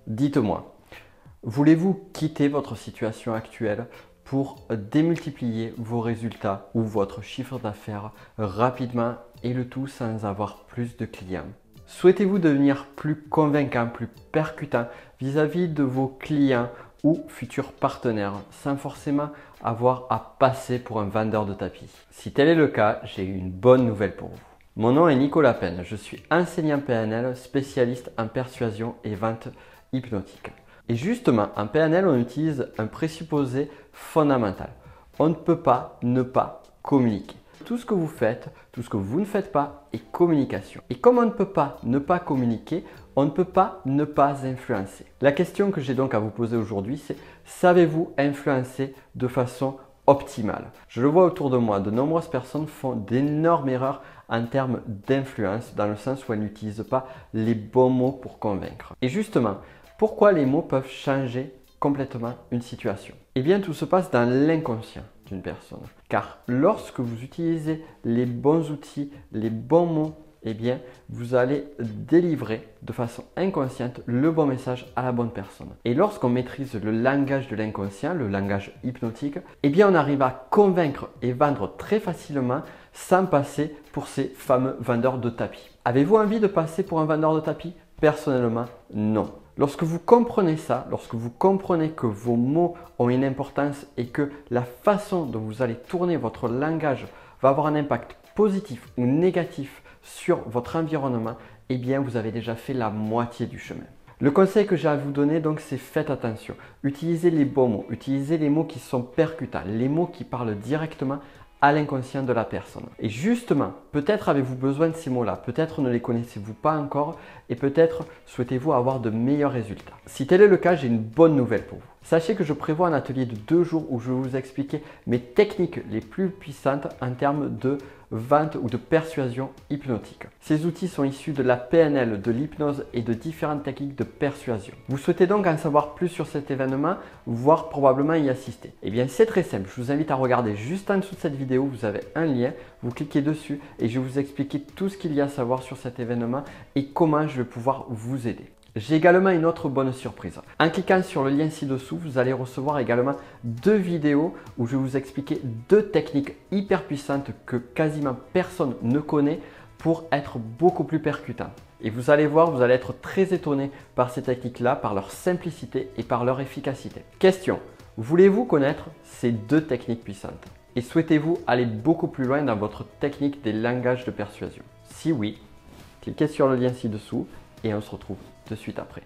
Dites-moi, voulez-vous quitter votre situation actuelle pour démultiplier vos résultats ou votre chiffre d'affaires rapidement et le tout sans avoir plus de clients? Souhaitez-vous devenir plus convaincant, plus percutant vis-à-vis de vos clients ou futurs partenaires sans forcément avoir à passer pour un vendeur de tapis? Si tel est le cas, j'ai une bonne nouvelle pour vous. Mon nom est Nicolas Penn, je suis enseignant PNL, spécialiste en persuasion et vente hypnotique. Et justement, en PNL, on utilise un présupposé fondamental. On ne peut pas ne pas communiquer. Tout ce que vous faites, tout ce que vous ne faites pas est communication. Et comme on ne peut pas ne pas communiquer, on ne peut pas ne pas influencer. La question que j'ai donc à vous poser aujourd'hui, c'est: savez-vous influencer de façon optimale? Je le vois autour de moi, de nombreuses personnes font d'énormes erreurs en termes d'influence, dans le sens où elles n'utilisent pas les bons mots pour convaincre. Et justement, pourquoi les mots peuvent changer complètement une situation? Eh bien, tout se passe dans l'inconscient d'une personne. Car lorsque vous utilisez les bons outils, les bons mots, eh bien, vous allez délivrer de façon inconsciente le bon message à la bonne personne. Et lorsqu'on maîtrise le langage de l'inconscient, le langage hypnotique, eh bien, on arrive à convaincre et vendre très facilement sans passer pour ces fameux vendeurs de tapis. Avez-vous envie de passer pour un vendeur de tapis? Personnellement, non. Lorsque vous comprenez ça, lorsque vous comprenez que vos mots ont une importance et que la façon dont vous allez tourner votre langage va avoir un impact positif ou négatif sur votre environnement, eh bien vous avez déjà fait la moitié du chemin. Le conseil que j'ai à vous donner donc, c'est: faites attention. Utilisez les bons mots, utilisez les mots qui sont percutants, les mots qui parlent directement à l'inconscient de la personne. Et justement, peut-être avez-vous besoin de ces mots-là, peut-être ne les connaissez-vous pas encore et peut-être souhaitez-vous avoir de meilleurs résultats. Si tel est le cas, j'ai une bonne nouvelle pour vous. Sachez que je prévois un atelier de 2 jours où je vais vous expliquer mes techniques les plus puissantes en termes de vente ou de persuasion hypnotique. Ces outils sont issus de la PNL, de l'hypnose et de différentes techniques de persuasion. Vous souhaitez donc en savoir plus sur cet événement, voire probablement y assister? Eh bien, c'est très simple. Je vous invite à regarder juste en dessous de cette vidéo. Vous avez un lien, vous cliquez dessus et je vais vous expliquer tout ce qu'il y a à savoir sur cet événement et comment je vais pouvoir vous aider. J'ai également une autre bonne surprise. En cliquant sur le lien ci-dessous, vous allez recevoir également 2 vidéos où je vais vous expliquer 2 techniques hyper puissantes que quasiment personne ne connaît pour être beaucoup plus percutant. Et vous allez voir, vous allez être très étonné par ces techniques-là, par leur simplicité et par leur efficacité. Question: voulez-vous connaître ces 2 techniques puissantes? Et souhaitez-vous aller beaucoup plus loin dans votre technique des langages de persuasion? Si oui, cliquez sur le lien ci-dessous et on se retrouve de suite après.